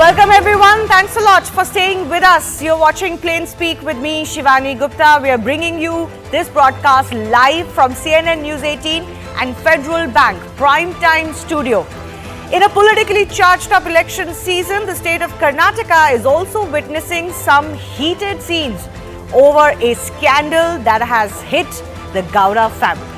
Welcome everyone. Thanks a lot for staying with us. You're watching Plain Speak with me, Shivani Gupta. We are bringing you this broadcast live from CNN News 18 and Federal Bank Prime Time Studio. In a politically charged up election season, the state of Karnataka is also witnessing some heated scenes over a scandal that has hit the Gowda family.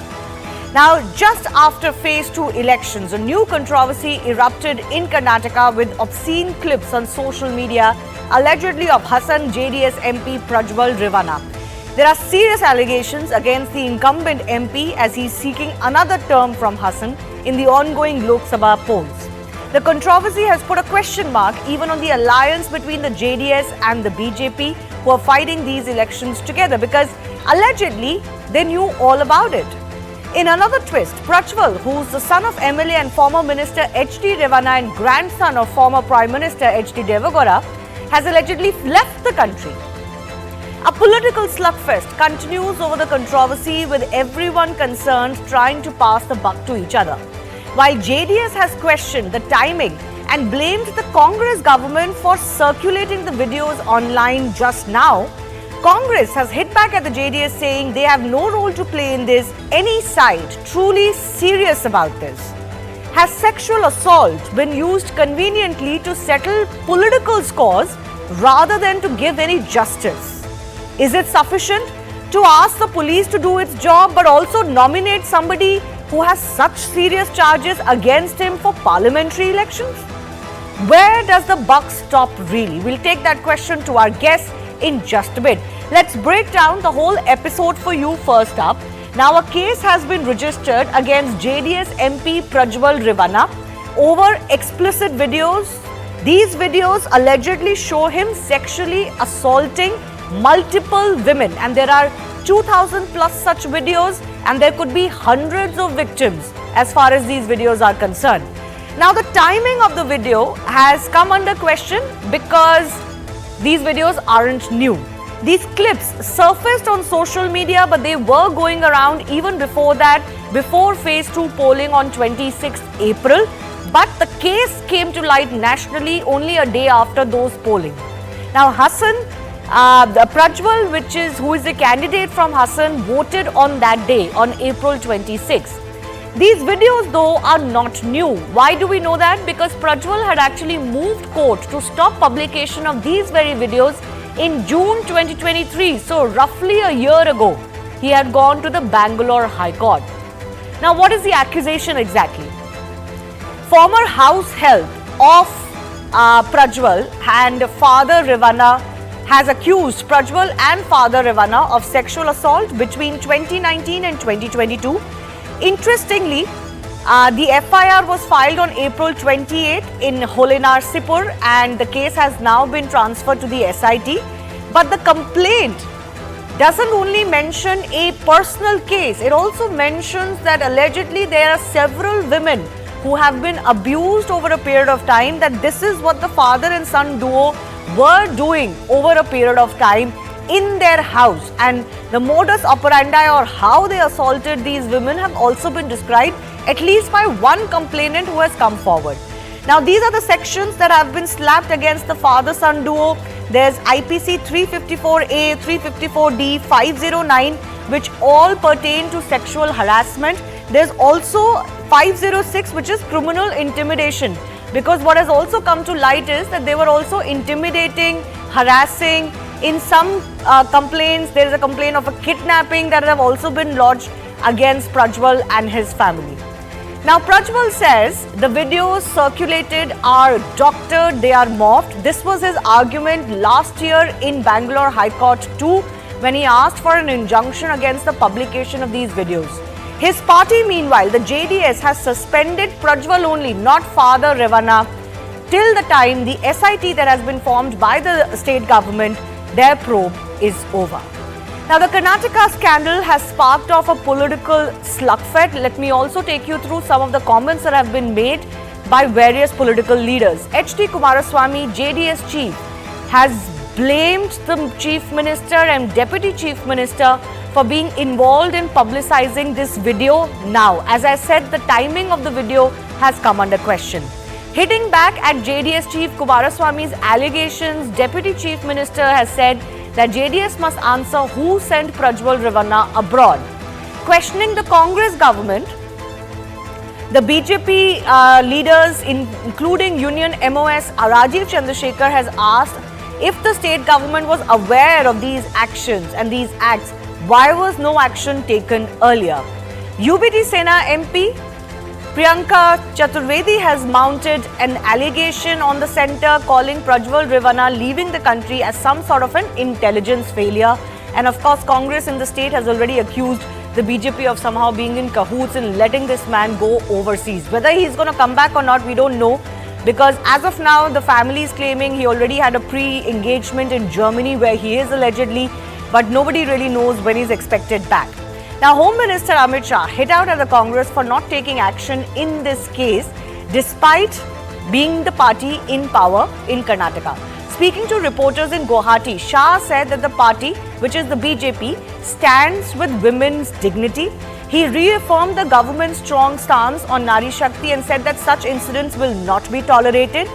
Now, just after phase 2 elections, a new controversy erupted in Karnataka with obscene clips on social media, allegedly of Hassan JDS MP Prajwal Revana. There are serious allegations against the incumbent MP as he is seeking another term from Hassan in the ongoing Lok Sabha polls. The controversy has put a question mark even on the alliance between the JDS and the BJP, who are fighting these elections together because allegedly they knew all about it. In another twist, Prajwal, who's the son of MLA and former Minister H.D. Revana and grandson of former Prime Minister H.D. Devagowda, has allegedly left the country. A political slugfest continues over the controversy, with everyone concerned trying to pass the buck to each other. While JDS has questioned the timing and blamed the Congress government for circulating the videos online just now, Congress has hit back at the JDS, saying they have no role to play in this. Any side truly serious about this? Has sexual assault been used conveniently to settle political scores rather than to give any justice? Is it sufficient to ask the police to do its job but also nominate somebody who has such serious charges against him for parliamentary elections? Where does the buck stop really? We'll take that question to our guests in just a bit. Let's break down the whole episode for you first up. Now, a case has been registered against JDS MP Prajwal Revana over explicit videos. These videos allegedly show him sexually assaulting multiple women, and there are 2,000 plus such videos, and there could be hundreds of victims as far as these videos are concerned. Now, the timing of the video has come under question because these videos aren't new. These clips surfaced on social media, but they were going around even before that, before phase 2 polling on 26th April. But the case came to light nationally only a day after those polling. Now, Hassan, the Prajwal, who is a candidate from Hassan, voted on that day, on April 26th. These videos, though, are not new. Why do we know that? Because Prajwal had actually moved court to stop publication of these very videos in June 2023. So, roughly a year ago, he had gone to the Bangalore High Court. Now, what is the accusation exactly? Former house help of Prajwal and Father Revana has accused Prajwal and Father Revana of sexual assault between 2019 and 2022. Interestingly, the FIR was filed on April 28 in Holenarsipur, and the case has now been transferred to the SIT. But the complaint doesn't only mention a personal case, it also mentions that allegedly there are several women who have been abused over a period of time, that this is what the father and son duo were doing over a period of time in their house, and the modus operandi or how they assaulted these women have also been described, at least by one complainant who has come forward. Now, these are the sections that have been slapped against the father-son duo. There's IPC 354A, 354D, 509, which all pertain to sexual harassment. There's also 506, which is criminal intimidation, because what has also come to light is that they were also intimidating, harassing. In some complaints, there is a complaint of a kidnapping that have also been lodged against Prajwal and his family. Now, Prajwal says the videos circulated are doctored, they are morphed. This was his argument last year in Bangalore High Court too, when he asked for an injunction against the publication of these videos. His party, meanwhile, the JDS, has suspended Prajwal only, not Father Revana, till the time the SIT that has been formed by the state government, their probe is over. Now, the Karnataka scandal has sparked off a political slugfest. Let me also take you through some of the comments that have been made by various political leaders. H.D. Kumaraswamy, JDS chief, has blamed the Chief Minister and Deputy Chief Minister for being involved in publicizing this video now. As I said, the timing of the video has come under question. Hitting back at JDS Chief Kumaraswamy's allegations, Deputy Chief Minister has said that JDS must answer who sent Prajwal Ravanna abroad. Questioning the Congress government, the BJP leaders, including Union MOS Rajiv Chandrasekhar, has asked if the state government was aware of these actions and these acts, why was no action taken earlier? UBT Sena MP Priyanka Chaturvedi has mounted an allegation on the centre, calling Prajwal Ravanna leaving the country as some sort of an intelligence failure. And of course, Congress in the state has already accused the BJP of somehow being in cahoots in letting this man go overseas. Whether he's going to come back or not, we don't know. Because as of now, the family is claiming he already had a pre-engagement in Germany where he is allegedly, but nobody really knows when he's expected back. Now, Home Minister Amit Shah hit out at the Congress for not taking action in this case, despite being the party in power in Karnataka. Speaking to reporters in Guwahati, Shah said that the party, which is the BJP, stands with women's dignity. He reaffirmed the government's strong stance on Nari Shakti and said that such incidents will not be tolerated.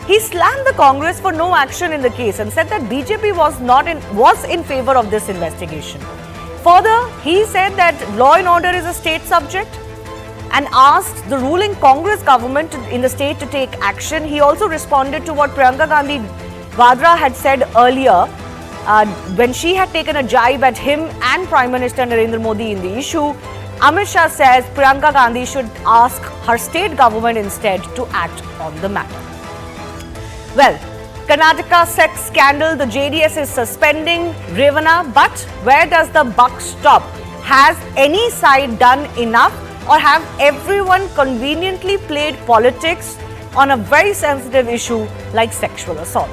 He slammed the Congress for no action in the case and said that BJP was in favor of this investigation. Further, he said that law and order is a state subject and asked the ruling Congress government in the state to take action. He also responded to what Priyanka Gandhi Vadra had said earlier when she had taken a jibe at him and Prime Minister Narendra Modi in the issue. Amit Shah says Priyanka Gandhi should ask her state government instead to act on the matter. Well, Karnataka sex scandal, the JDS is suspending Ravanna, but where does the buck stop? Has any side done enough, or have everyone conveniently played politics on a very sensitive issue like sexual assault?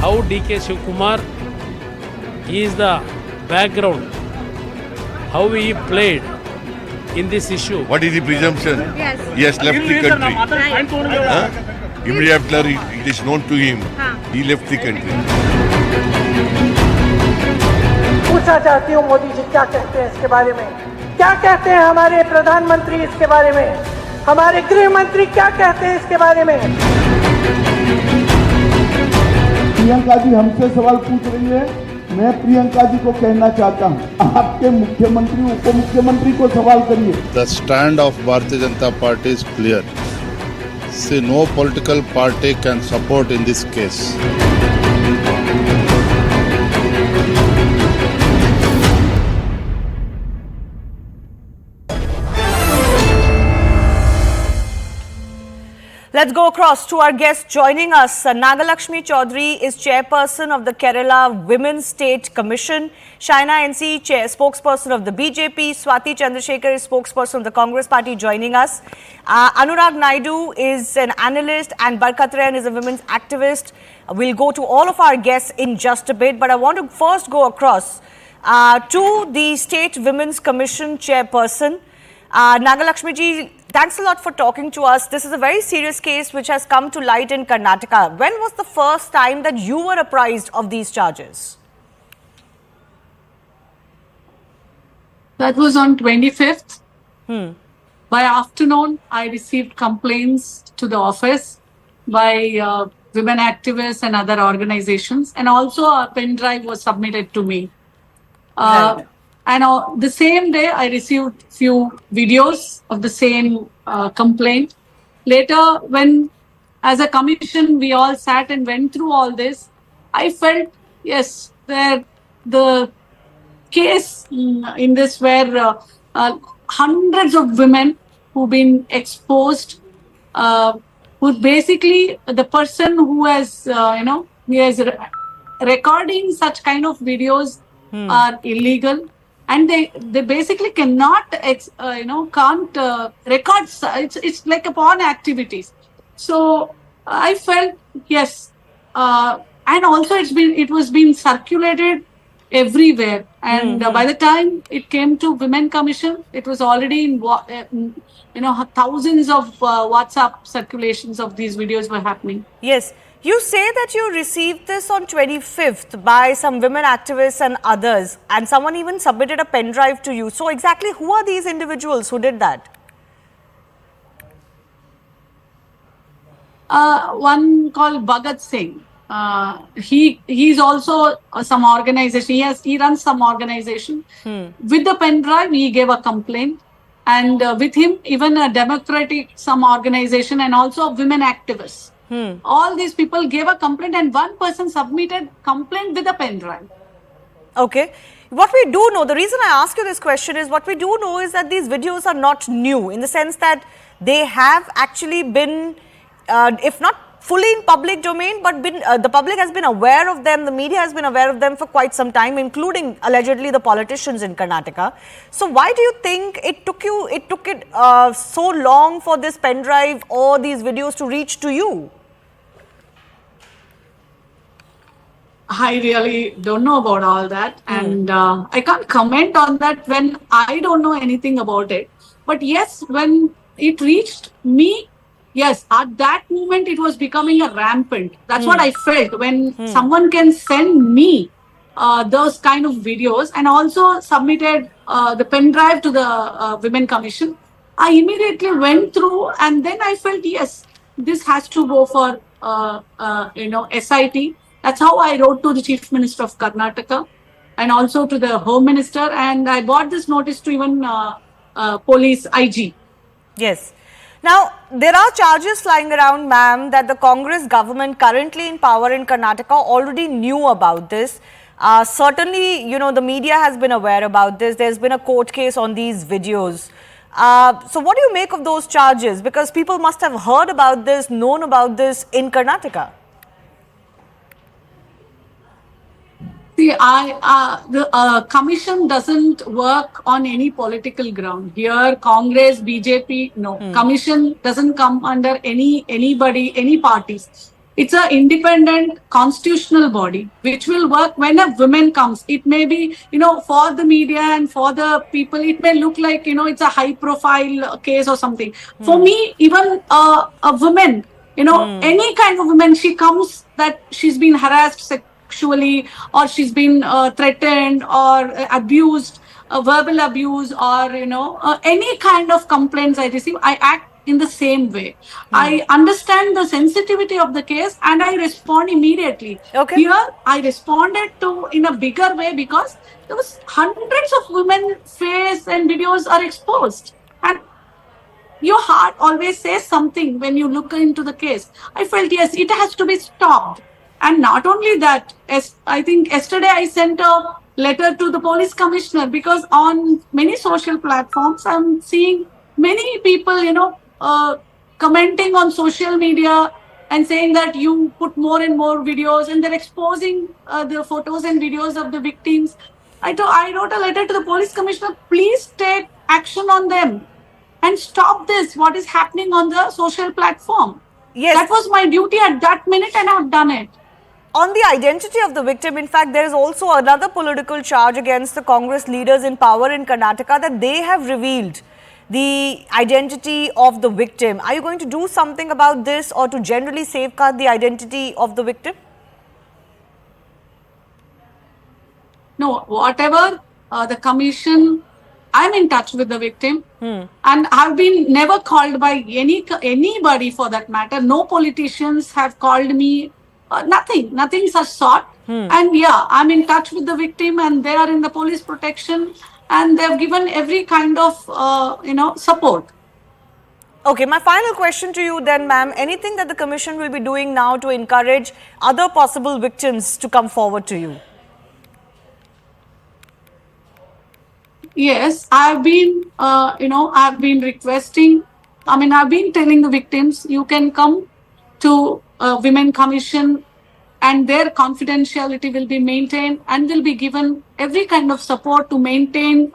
How DK Shivkumar is the background, how he played in this issue. What is the presumption? Yes. He has left the country. Immediately after it is known to him, he left the country. पूछना चाहती हूँ मोदी जी क्या कहते हैं इसके बारे में, क्या कहते हैं हमारे प्रधानमंत्री इसके बारे में, हमारे गृह मंत्री क्या कहते हैं इसके बारे में। प्रियंका जी हमसे सवाल पूछ रही है, मैं प्रियंका जी को कहना चाहता हूं, आपके मुख्यमंत्री उप मुख्यमंत्री को सवाल करिए। The stand of Bharatiya Janata Party is clear. See, no political party can support in this case. Let's go across to our guest joining us. Nagalakshmi Chaudhary is chairperson of the Kerala Women's State Commission. Shaina NC, spokesperson of the BJP. Swati Chandrasekhar is spokesperson of the Congress Party, joining us. Anurag Naidu is an analyst and Barkat Rayan is a women's activist. We'll go to all of our guests in just a bit, but I want to first go across to the State Women's Commission chairperson. Nagalakshmi ji, thanks a lot for talking to us. This is a very serious case which has come to light in Karnataka. When was the first time that you were apprised of these charges? That was on 25th. By afternoon, I received complaints to the office by women activists and other organizations, and also a pen drive was submitted to me. Right. And the same day, I received few videos of the same complaint. Later, when as a commission, we all sat and went through all this, I felt, yes, that the case in this where hundreds of women who've been exposed, who basically the person who has, he is recording such kind of videos are illegal. And they basically cannot, can't record. It's like a porn activities. So I felt, yes. And also it was being circulated everywhere. And by the time it came to Women Commission, it was already in thousands of WhatsApp circulations of these videos were happening. Yes. You say that you received this on 25th by some women activists and others, and someone even submitted a pen drive to you. So exactly who are these individuals who did that? One called Bhagat Singh. He's also some organization. He runs some organization. With the pen drive, he gave a complaint, and with him, even a democratic some organization and also women activists. All these people gave a complaint, and one person submitted complaint with a pen drive. Okay. What we do know, the reason I ask you this question is, what we do know is that these videos are not new, in the sense that they have actually been, if not fully in public domain, but the public has been aware of them, the media has been aware of them for quite some time, including allegedly the politicians in Karnataka. So why do you think it took so long for this pen drive or these videos to reach to you? I really don't know about all that, and I can't comment on that when I don't know anything about it. But yes, when it reached me, yes, at that moment it was becoming a rampant. That's what I felt when someone can send me those kind of videos, and also submitted the pen drive to the Women Commission. I immediately went through, and then I felt, yes, this has to go for SIT. That's how I wrote to the Chief Minister of Karnataka and also to the Home Minister, and I got this notice to even Police IG. Yes. Now, there are charges flying around, ma'am, that the Congress government currently in power in Karnataka already knew about this. Certainly, the media has been aware about this. There's been a court case on these videos. So what do you make of those charges? Because people must have heard about this, known about this in Karnataka. See, the commission doesn't work on any political ground. Here, Congress, BJP, no. Commission doesn't come under anybody, any parties. It's an independent constitutional body which will work when a woman comes. It may be, for the media and for the people, it may look like, it's a high profile case or something. For me, even a woman, any kind of woman, she comes that she's been harassed sexually, or she's been threatened or abused, verbal abuse, or any kind of complaints I receive, I act in the same way. I understand the sensitivity of the case and I respond immediately. Okay. Here I responded to in a bigger way because there was hundreds of women face and videos are exposed, and your heart always says something when you look into the case. I felt, yes, it has to be stopped. And not only that, I think yesterday I sent a letter to the police commissioner, because on many social platforms, I'm seeing many people, commenting on social media and saying that you put more and more videos, and they're exposing the photos and videos of the victims. I wrote a letter to the police commissioner, please take action on them and stop this, what is happening on the social platform. Yes. That was my duty at that minute, and I've done it. On the identity of the victim, in fact, there is also another political charge against the Congress leaders in power in Karnataka that they have revealed the identity of the victim. Are you going to do something about this, or to generally safeguard the identity of the victim? No, whatever the commission, I'm in touch with the victim, and I've been never called by anybody for that matter. No politicians have called me. Nothing such sort. And yeah, I'm in touch with the victim, and they are in the police protection, and they've given every kind of, support. Okay, my final question to you then, ma'am, anything that the commission will be doing now to encourage other possible victims to come forward to you? Yes, I've been, I've been requesting, I've been telling the victims, you can come to Women Commission, and their confidentiality will be maintained, and will be given every kind of support to maintain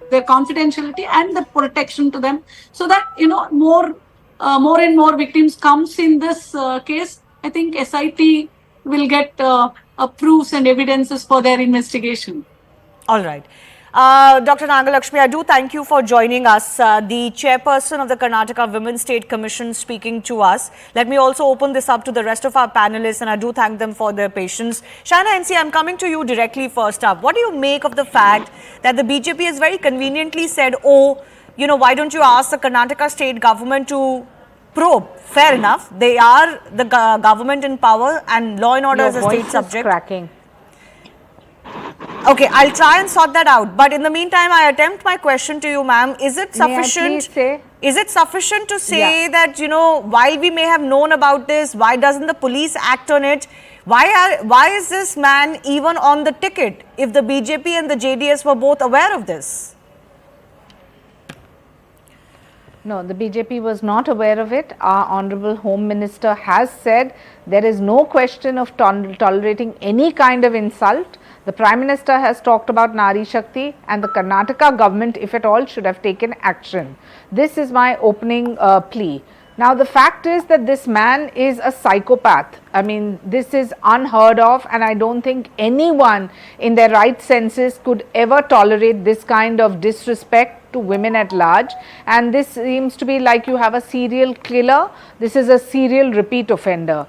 their confidentiality and the protection to them, so that more and more victims comes in this case. I think SIT will get proofs and evidences for their investigation. All right. Dr. Nagalakshmi, I do thank you for joining us. The chairperson of the Karnataka Women's State Commission speaking to us. Let me also open this up to the rest of our panelists, and I do thank them for their patience. Shaina NC, I'm coming to you directly first up. What do you make of the fact that the BJP has very conveniently said, oh, you know, why don't you ask the Karnataka state government to probe? Fair enough. They are the government in power, and law and order is a state subject. Cracking. Okay, I'll try and sort that out. But in the meantime, I attempt my question to you, ma'am. Is it sufficient? Is it sufficient to say that, you know, while we may have known about this, why doesn't the police act on it? Why is this man even on the ticket if the BJP and the JDS were both aware of this? No, the BJP was not aware of it. Our Honorable Home Minister has said there is no question of tolerating any kind of insult. The Prime Minister has talked about Nari Shakti, and the Karnataka government, if at all, should have taken action. This is my opening plea. Now, the fact is that this man is a psychopath. I mean, this is unheard of, and I don't think anyone in their right senses could ever tolerate this kind of disrespect to women at large. And this seems to be like you have a serial killer. This is a serial repeat offender.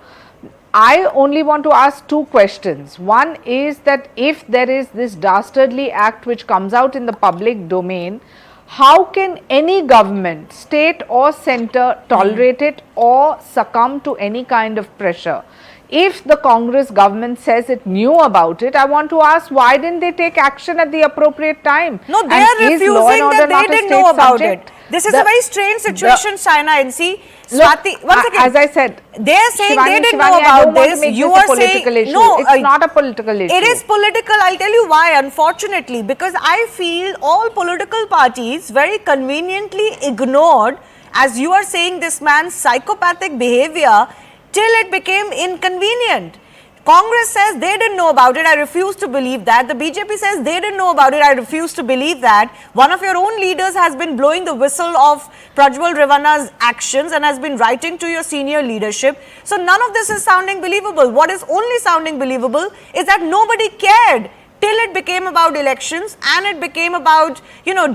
I only want to ask two questions. One is that if there is this dastardly act which comes out in the public domain, how can any government, state or centre, tolerate it or succumb to any kind of pressure? If the Congress government says it knew about it, I want to ask, why didn't they take action at the appropriate time? No, they are refusing that they didn't know about it. This is a very strange situation, Shaina NC. Swati, once again, as I said, they are saying Shivani, they didn't Shivani, know about this. You are saying issue. No, it's not a political issue. It is political. I'll tell you why. Unfortunately, because I feel all political parties very conveniently ignored, as you are saying, this man's psychopathic behavior till it became inconvenient. Congress says they didn't know about it. I refuse to believe that. The BJP says they didn't know about it. I refuse to believe that. One of your own leaders has been blowing the whistle of Prajwal Revana's actions and has been writing to your senior leadership. So none of this is sounding believable. What is only sounding believable is that nobody cared till it became about elections and it became about, you know,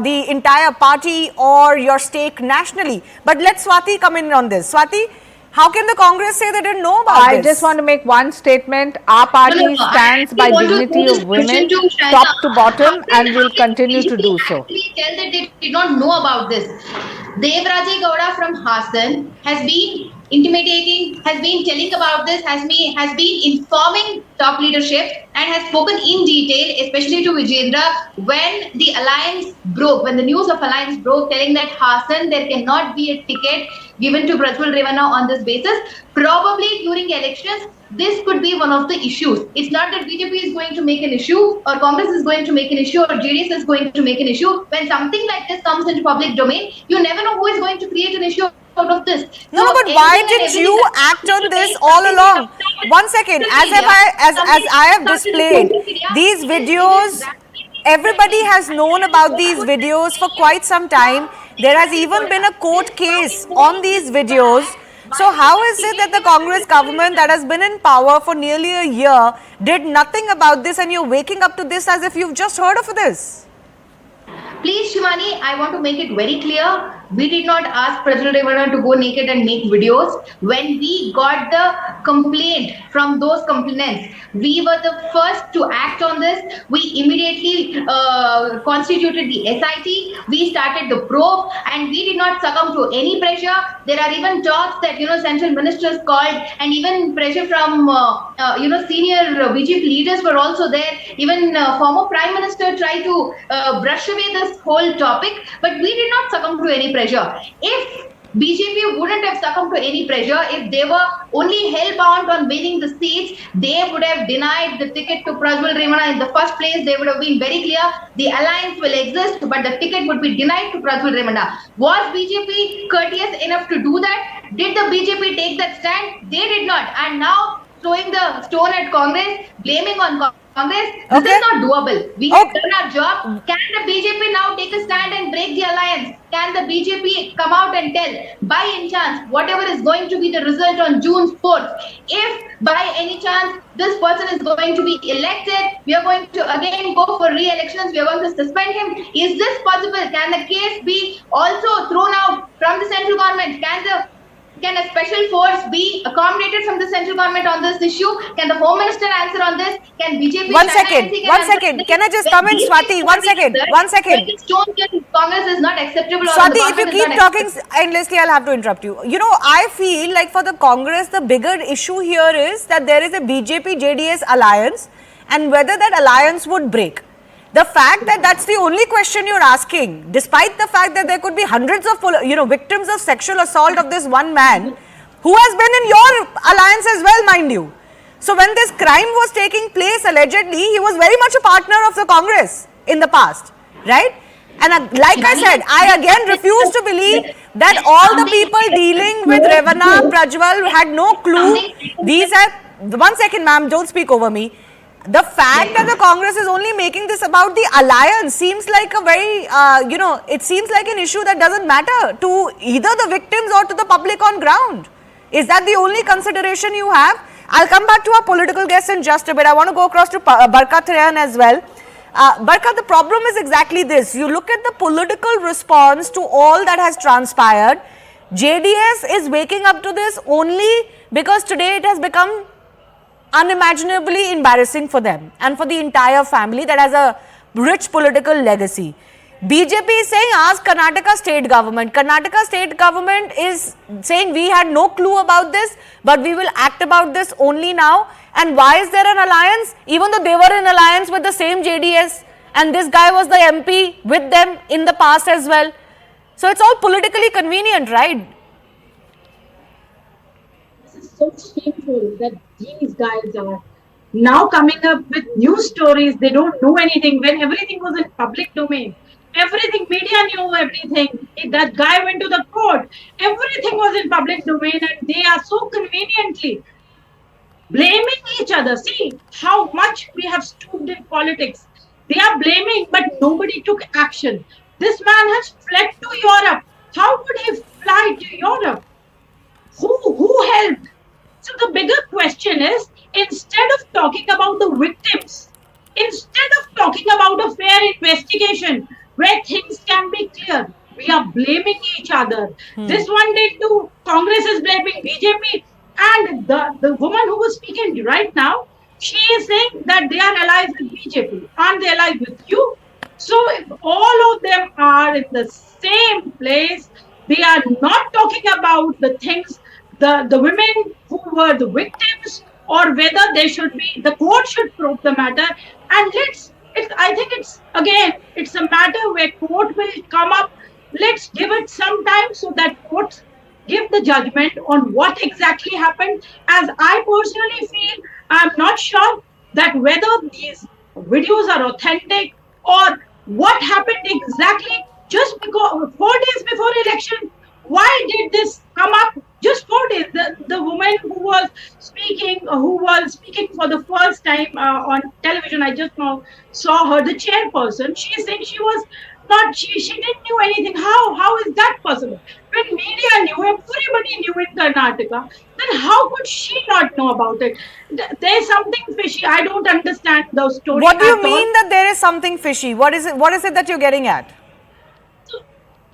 the entire party or your stake nationally. But let Swati come in on this. Swati, how can the Congress say they didn't know about this? I just want to make one statement. Our party stands by dignity of women, top to bottom, and will continue to do so. Tell that they did not know about this. Devaraji Gowda from Hassan has been intimidating, has been telling about this, has been informing top leadership and has spoken in detail, especially to Vijendra, when the alliance broke, when the news of alliance broke, telling that Hassan, there cannot be a ticket given to Prajwal Revana on this basis. Probably during elections, this could be one of the issues. It's not that BJP is going to make an issue or Congress is going to make an issue or JDS is going to make an issue. When something like this comes into public domain, you never know who is going to create an issue out of this. No, but why did you act on this all along? 1 second, as I have displayed these videos, everybody has known about these videos for quite some time. There has even been a court case on these videos. So how is it that the Congress government that has been in power for nearly a year did nothing about this and you're waking up to this as if you've just heard of this? Please, Shivani, I want to make it very clear. We did not ask Prajwal Revana to go naked and make videos. When we got the complaint from those complainants, we were the first to act on this. We immediately constituted the SIT. We started the probe and we did not succumb to any pressure. There are even talks that, central ministers called and even pressure from, senior BJP leaders were also there. Even former Prime Minister tried to brush away this whole topic, but we did not succumb to any pressure. If BJP wouldn't have succumbed to any pressure, if they were only hell-bound on winning the seats, they would have denied the ticket to Prajwal Revana in the first place. They would have been very clear, the alliance will exist, but the ticket would be denied to Prajwal Revana. Was BJP courteous enough to do that? Did the BJP take that stand? They did not. And now throwing the stone at Congress, blaming on Congress, this Okay. is not doable. We have Okay. done our job. Can the BJP now take a stand and break the alliance? Can the BJP come out and tell, by any chance, whatever is going to be the result on June 4th, if by any chance this person is going to be elected, we are going to again go for re-elections, we are going to suspend him. Is this possible? Can the case be also thrown out from the central government? Can a special force be accommodated from the central government on this issue? Can the Home Minister answer on this? Can BJP One stand second, and say, one answer second. this? Can I just When come in, these Swati? things One are being second, said, one second. making stone in Congress is not acceptable. or the Swati, if you government is keep not talking acceptable. endlessly, I'll have to interrupt you. You know, I feel like for the Congress, the bigger issue here is that there is a BJP-JDS alliance and whether that alliance would break. The fact that that's the only question you're asking, despite the fact that there could be hundreds of, victims of sexual assault of this one man, who has been in your alliance as well, mind you. So when this crime was taking place, allegedly, he was very much a partner of the Congress in the past, right? And like I said, I again refuse to believe that all the people dealing with Revana, Prajwal had no clue. These are, one second ma'am, don't speak over me. The fact that the Congress is only making this about the alliance seems like a very, it seems like an issue that doesn't matter to either the victims or to the public on ground. Is that the only consideration you have? I'll come back to our political guests in just a bit. I want to go across to Barkat Rayan as well. Barkat, the problem is exactly this. You look at the political response to all that has transpired. JDS is waking up to this only because today it has become unimaginably embarrassing for them and for the entire family that has a rich political legacy. BJP is saying, ask Karnataka state government. Karnataka state government is saying we had no clue about this, but we will act about this only now. And why is there an alliance? Even though they were in alliance with the same JDS and this guy was the MP with them in the past as well. So it's all politically convenient, right? This is so shameful that these guys are now coming up with new stories. They don't know anything when everything was in public domain. Everything, media knew everything. That guy went to the court. Everything was in public domain and they are so conveniently blaming each other. See how much we have stooped in politics. They are blaming, but nobody took action. This man has fled to Europe. How could he fly to Europe? Who helped? So the bigger question is, instead of talking about the victims, instead of talking about a fair investigation where things can be clear, we are blaming each other. This one did too. Congress is blaming BJP. And the woman who was speaking right now, she is saying that they are allies with BJP. Aren't they allies with you? So if all of them are in the same place, they are not talking about the things, the women who were the victims, or whether they should be, the court should probe the matter. And I think it's a matter where court will come up. Let's give it some time so that courts give the judgment on what exactly happened. As I personally feel, I'm not sure that whether these videos are authentic or what happened exactly. Just because 4 days before election, why did this come up? Just 4 days. The woman who was speaking for the first time on television, I just now saw her, the chairperson. She is saying she didn't know anything. How is that possible? When media knew, everybody knew in Karnataka, then how could she not know about it? There's something fishy. I don't understand the story. What do you mean that there is something fishy? What is it that you're getting at? So,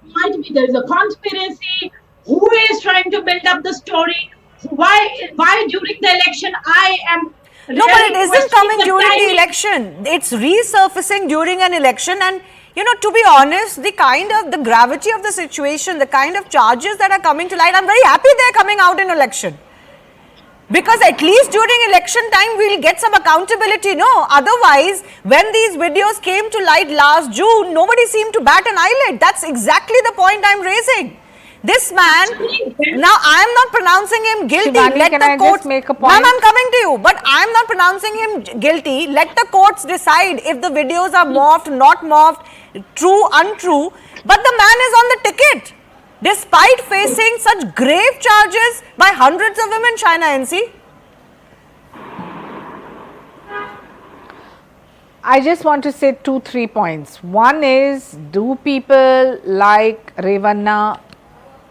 might be there is a conspiracy. Who is trying to build up the story? Why during the election I am... No, but it isn't coming during the election. It's resurfacing during an election. And, to be honest, the gravity of the situation, the kind of charges that are coming to light, I'm very happy they're coming out in election. Because at least during election time, we'll get some accountability. No, otherwise, when these videos came to light last June, nobody seemed to bat an eyelid. That's exactly the point I'm raising. This man, now I am not pronouncing him guilty. Shivani, let can the I courts, just make a point? Ma'am, I'm coming to you, but I am not pronouncing him guilty. Let the courts decide if the videos are morphed, not morphed, true, untrue. But the man is on the ticket, despite facing such grave charges by hundreds of women, China NC. I just want to say 2-3 points. One is, do people like Revanna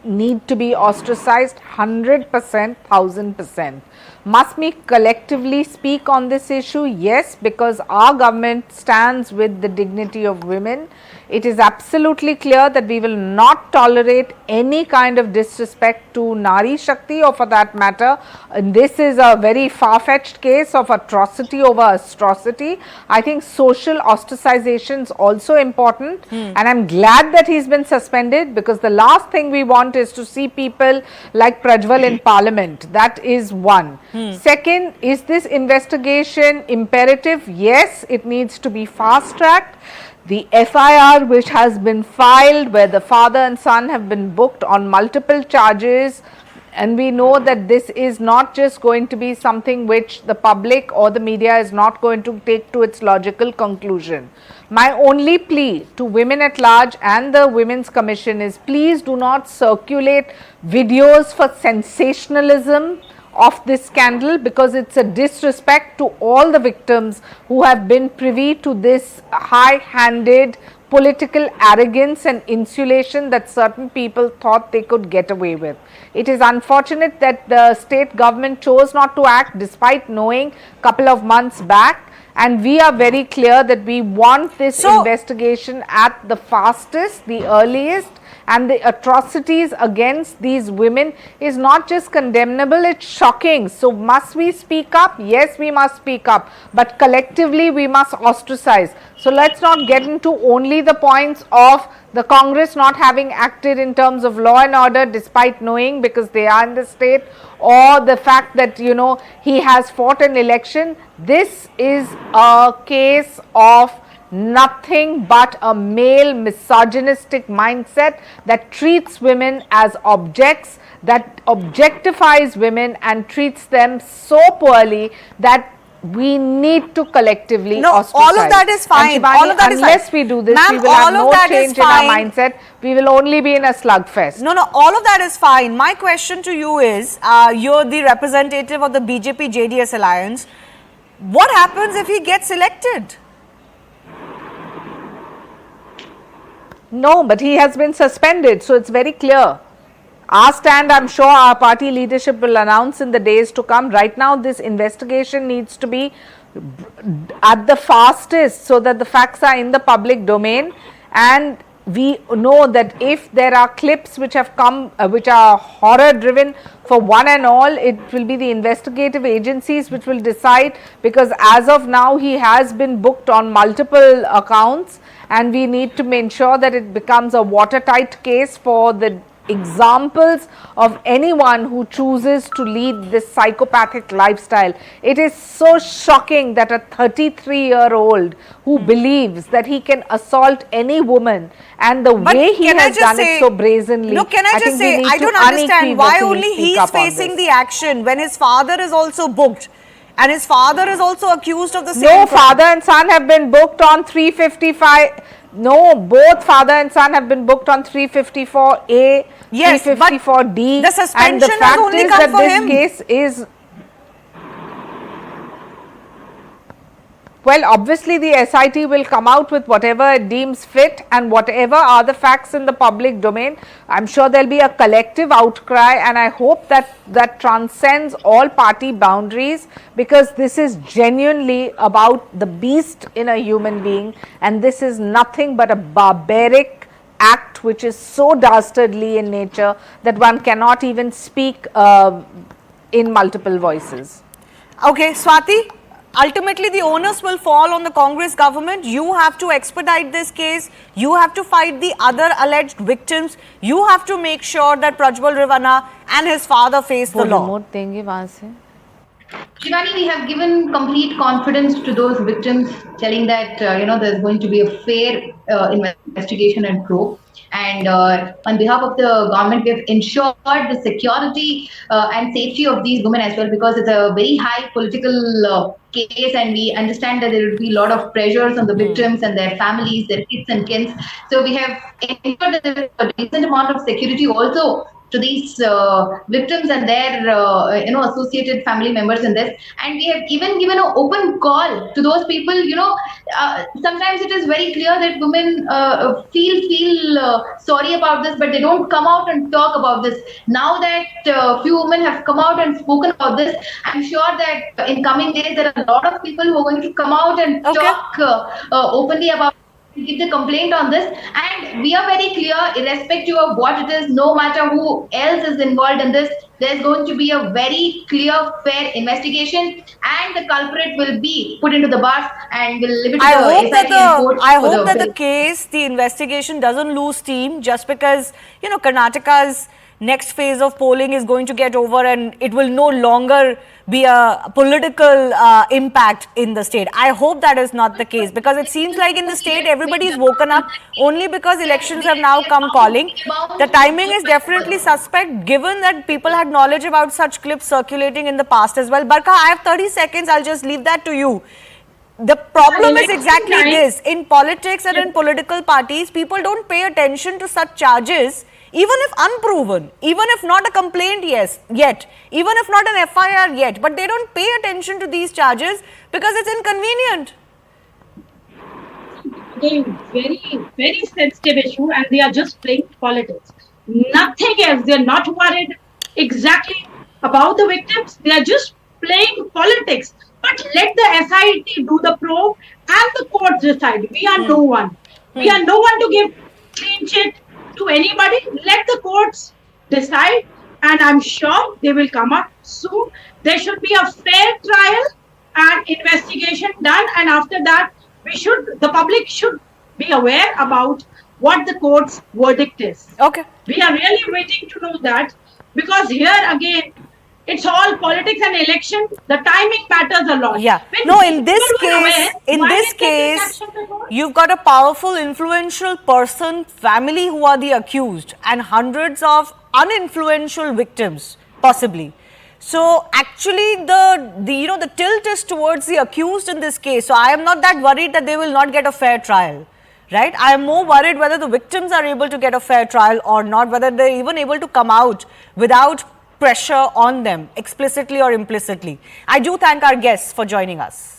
need to be ostracized? 100%, 1000%. Must we collectively speak on this issue? Yes, because our government stands with the dignity of women. It is absolutely clear that we will not tolerate any kind of disrespect to Nari Shakti, or for that matter, and this is a very far-fetched case of atrocity over atrocity. I think social ostracization is also important, and I'm glad that he's been suspended, because the last thing we want is to see people like Prajwal in parliament. That is one. Second, is this investigation imperative? Yes, it needs to be fast-tracked. The FIR which has been filed, where the father and son have been booked on multiple charges, and we know that this is not just going to be something which the public or the media is not going to take to its logical conclusion. My only plea to women at large and the Women's Commission is, please do not circulate videos for sensationalism of this scandal, because it's a disrespect to all the victims who have been privy to this high-handed political arrogance and insulation that certain people thought they could get away with. It is unfortunate that the state government chose not to act despite knowing a couple of months back, and we are very clear that we want this investigation at the fastest, the earliest, and the atrocities against these women is not just condemnable, it's shocking. So must we speak up? Yes, we must speak up, but collectively we must ostracize. So let's not get into only the points of the Congress not having acted in terms of law and order despite knowing, because they are in the state, or the fact that, you know, he has fought an election. This is a case of nothing but a male misogynistic mindset that treats women as objects, that objectifies women and treats them so poorly that we need to collectively ostracize. All of that is fine. Shivani, all of that unless is we do this, we will all have of no that change is in our fine. mindset. We will only be in a slugfest. No, all of that is fine. My question to you is, you're the representative of the BJP JDS alliance. What happens if he gets elected? No, but he has been suspended, so it's very clear. Our stand, I'm sure our party leadership will announce in the days to come. Right now, this investigation needs to be at the fastest so that the facts are in the public domain, and we know that if there are clips which have come, which are horror driven, for one and all, it will be the investigative agencies which will decide, because as of now he has been booked on multiple accounts, and we need to ensure that it becomes a watertight case for the examples of anyone who chooses to lead this psychopathic lifestyle. It is so shocking that a 33-year-old who believes that he can assault any woman, and the way he has done it so brazenly. No, can I just say, I don't understand why only he is facing the action when his father is also booked. And his father is also accused of the same crime. No, father and son have been booked on 355. No, both father and son have been booked on 354A, yes, 354D. The suspension and the fact has only is come that for this him. case is, well, obviously the SIT will come out with whatever it deems fit, and whatever are the facts in the public domain. I'm sure there'll be a collective outcry, and I hope that that transcends all party boundaries, because this is genuinely about the beast in a human being, and this is nothing but a barbaric act which is so dastardly in nature that one cannot even speak in multiple voices. Okay, Swati, ultimately the onus will fall on the Congress government. You have to expedite this case. You have to fight the other alleged victims. You have to make sure that Prajwal Revanna and his father face the law. Shivani, we have given complete confidence to those victims, telling that there's going to be a fair investigation and probe. And on behalf of the government, we have ensured the security and safety of these women as well, because it's a very high political case, and we understand that there will be a lot of pressures on the victims and their families, their kids and kins. So we have ensured that there is a decent amount of security also to these victims and their associated family members in this, and we have even given an open call to those people. Sometimes it is very clear that women feel sorry about this, but they don't come out and talk about this. Now that few women have come out and spoken about this, I'm sure that in coming days there are a lot of people who are going to come out and talk openly about, give the complaint on this. And we are very clear, irrespective of what it is, no matter who else is involved in this, there's going to be a very clear, fair investigation, and the culprit will be put into the bars, and will live it to I the hope SIT and court. I hope that the case, the investigation doesn't lose steam just because, Karnataka's next phase of polling is going to get over and it will no longer be a political impact in the state. I hope that is not the case, because it seems like in the state everybody's woken up only because elections have now come calling. The timing is definitely suspect, given that people had knowledge about such clips circulating in the past as well. Barkha, I have 30 seconds. I'll just leave that to you. The problem is exactly this. In politics and in political parties, people don't pay attention to such charges, even if unproven, even if not a complaint yet, even if not an FIR yet, but they don't pay attention to these charges because it's inconvenient. Again, very, very sensitive issue, and they are just playing politics. Nothing else. They are not worried exactly about the victims. They are just playing politics. But let the SIT do the probe and the courts decide. We are no one. We are no one to give clean sheet to anybody. Let the courts decide, and I'm sure they will come up soon. There should be a fair trial and investigation done, and after that, the public should be aware about what the court's verdict is. Okay. We are really waiting to know that, because here again, it's all politics and election. The timing matters a lot. Yeah. No, in this case, you've got a powerful, influential person, family who are the accused, and hundreds of uninfluential victims, possibly. So actually, the tilt is towards the accused in this case. So I am not that worried that they will not get a fair trial, right? I am more worried whether the victims are able to get a fair trial or not, whether they're even able to come out without pressure on them, explicitly or implicitly. I do thank our guests for joining us.